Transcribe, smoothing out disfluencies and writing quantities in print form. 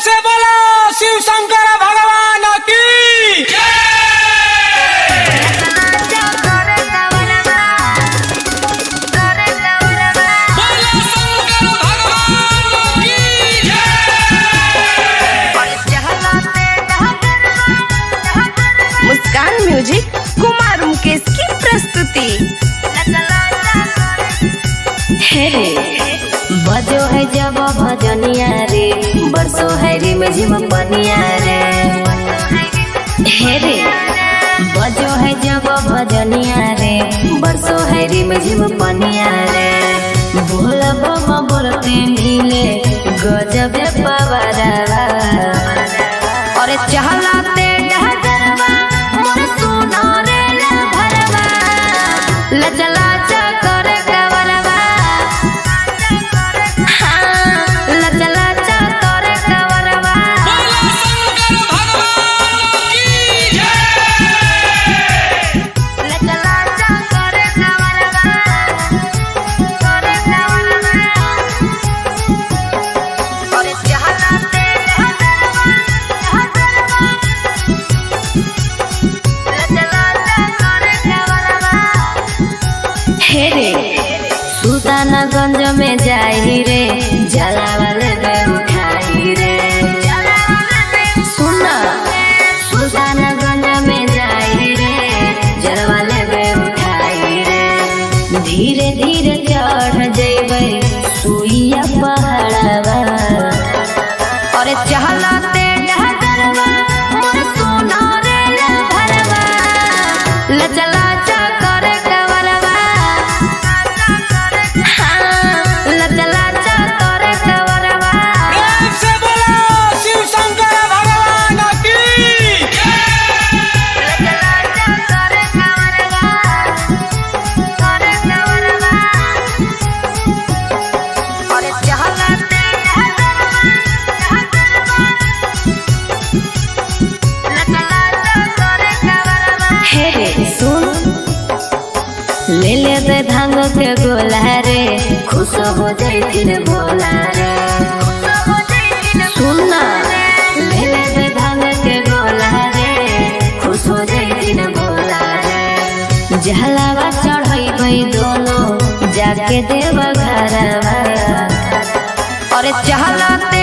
से बोलो शिव शंकर भगवान की मुस्कान म्यूजिक कुमार मुकेश की प्रस्तुति। बजो है जब भजनिया रे, बरसो है रे में झिम पनिया रे। हे रे बजो है जब भजनिया रे, बरसो है रे में झिम पनिया रे। बोल बम बोलते मिले गजब पवारा, और चहलाते डहरवा मोर सुनो रे भरवा। लचला चकर कवरवा, लचला चकर कवरवा। लचला चकर कवरवा, करे कवरवा। और चहलाते सुल्तानगंज में जाई रे, जलावल में उठाई रे। सुना सुल्तानगंज में जाई रे, जलावल में उठाई रे। धीरे धीरे चढ़ जेबै सुइया पहाड़वा, और चहलाते डहरवा मोर सुनो रे भरवा। लचला चकर कवरवा, लचला चकर कवरवा। प्रेम से बोलो शिव शंकर भगवान की लचला चकर कवरवा, करे कवरवा। और चहलाते लचला चकर कवरवा। हे सुन ले ले भांग के गोला रे, खुश हो जैथिन भोला रे। सुनना ले ले भांग के गोला रे, खुश हो जैथिन भोला रे। जहलावा चढ़ैबै दोनों जाके देव घरवा, और चहलाते